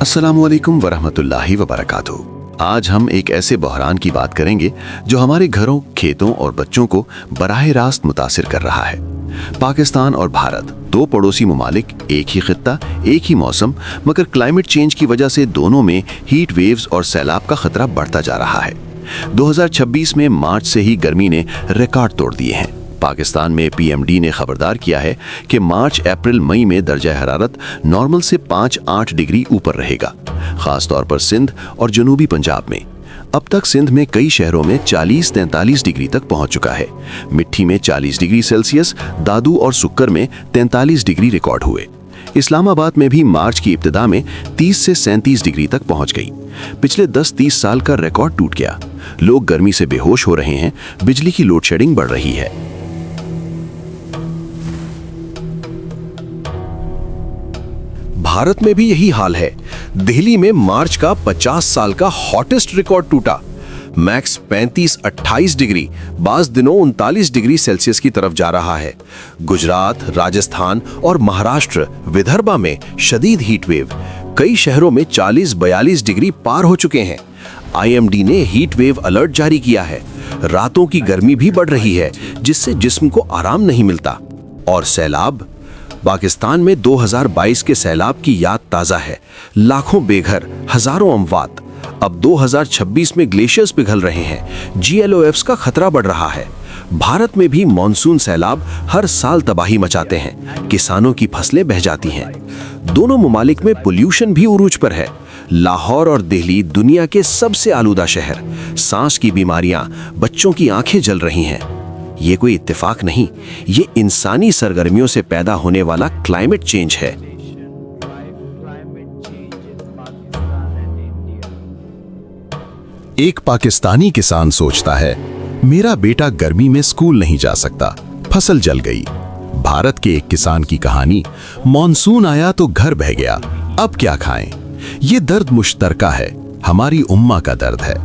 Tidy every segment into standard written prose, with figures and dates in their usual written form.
अस्सलामुअलैकुम वरहमतुल्लाहि वबरकातुहू। आज हम एक ऐसे बहरान की बात करेंगे जो हमारे घरों, खेतों और बच्चों को बराह रास्त मुतासिर कर रहा है। पाकिस्तान और भारत, दो पड़ोसी मुमालिक, एक ही खित्ता, एक ही मौसम, मगर क्लाइमेट चेंज की वजह से दोनों में हीट वेव्स और सैलाब का खतरा बढ़ता जा रहा है। 2026 में मार्च से ही गर्मी ने रिकॉर्ड तोड़ दिए हैं। पाकिस्तान में पीएमडी ने खबरदार किया है कि मार्च, अप्रैल, मई में दर्जा हरारत नॉर्मल से 5-8 डिग्री ऊपर रहेगा, खास तौर पर सिंध और जनूबी पंजाब में। अब तक सिंध में कई शहरों में 40-43 डिग्री तक पहुंच चुका है। मिट्टी में 40 डिग्री सेल्सियस, दादू और सुक्कर में 43 डिग्री रिकॉर्ड हुए। इस्लामाबाद में भी मार्च की इब्तिदा में 30 से 37 डिग्री तक पहुंच गई। पिछले 10-30 साल का रिकॉर्ड टूट गया। लोग गर्मी से बेहोश हो रहे हैं, बिजली की लोड शेडिंग बढ़ रही है। भारत में भी यही हाल है। दिल्ली में मार्च का 50 साल का हॉटेस्ट रिकॉर्ड टूटा। मैक्स 35-28 डिग्री, बाज दिनों 39 डिग्री सेल्सियस की तरफ जा रहा है। गुजरात, राजस्थान और महाराष्ट्र, विदर्भा में शदीद हीट वेव। कई शहरों में 40-42 डिग्री पार हो चुके हैं। आईएमडी ने हीट वेव अलर्ट जारी किया है। रातों की गर्मी भी बढ़ रही है, जिससे जिस्म को आराम नहीं मिलता। और सैलाब, पाकिस्तान में 2022 के सैलाब की याद ताज़ा है। लाखों बेघर, हजारों अमवात। अब 2026 में ग्लेशियर्स पिघल रहे हैं। जीएलओएफ्स का खतरा बढ़ रहा है। भारत में भी मॉनसून सैलाब हर साल तबाही मचाते हैं। किसानों की फसलें बह जाती हैं। दोनों मुमालिक में पोल्यूशन भी उरूज पर है। लाहौर और दिल्ली दुनिया के सबसे आलूदा शहर। सांस की बीमारियां, बच्चों की आंखें जल रही हैं। ये कोई इत्तेफाक नहीं, ये इंसानी सरगर्मियों से पैदा होने वाला क्लाइमेट चेंज है। एक पाकिस्तानी किसान सोचता है, मेरा बेटा गर्मी में स्कूल नहीं जा सकता, फसल जल गई। भारत के एक किसान की कहानी, मॉनसून आया तो घर बह गया, अब क्या खाएं। ये दर्द मुश्तरका है, हमारी उम्मा का दर्द है।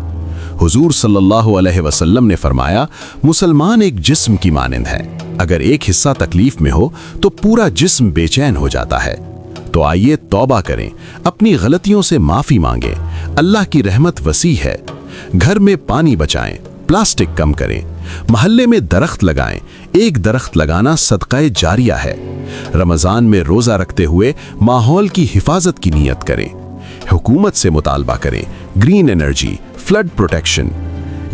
हुजूर सल्लल्लाहु अलैहि वसल्लम ने फरमाया, मुसलमान एक जिस्म की मानिंद है। अगर एक हिस्सा तकलीफ में हो तो पूरा जिस्म बेचैन हो जाता है। तो आइए तौबा करें, अपनी गलतियों से माफी मांगें। अल्लाह की रहमत वसी है। घर में पानी बचाएं, प्लास्टिक कम करें, मोहल्ले में दरख्त लगाएं। एक दरख्त लगाना सदक़ाए जारिया है। रमजान में रोजा रखते हुए माहौल की हिफाजत की नीयत करें। हुकूमत से मुतालबा करें, ग्रीन एनर्जी, फ्लड प्रोटेक्शन।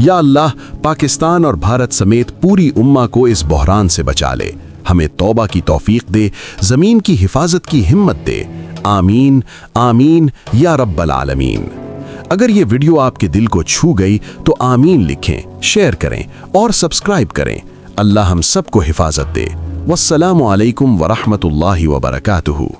या अल्लाह, पाकिस्तान और भारत समेत पूरी उम्मा को इस बहरान से बचा ले। हमें तौबा की तौफीक दे, जमीन की हिफाजत की हिम्मत दे। आमीन आमीन या रब्बल आलमीन। अगर ये वीडियो आपके दिल को छू गई तो आमीन लिखें, शेयर करें और सब्सक्राइब करें। अल्लाह हम सबको हिफाजत दे। वस्सलामु अलैकुम वरहमतुल्लाहि वबरकातुहू।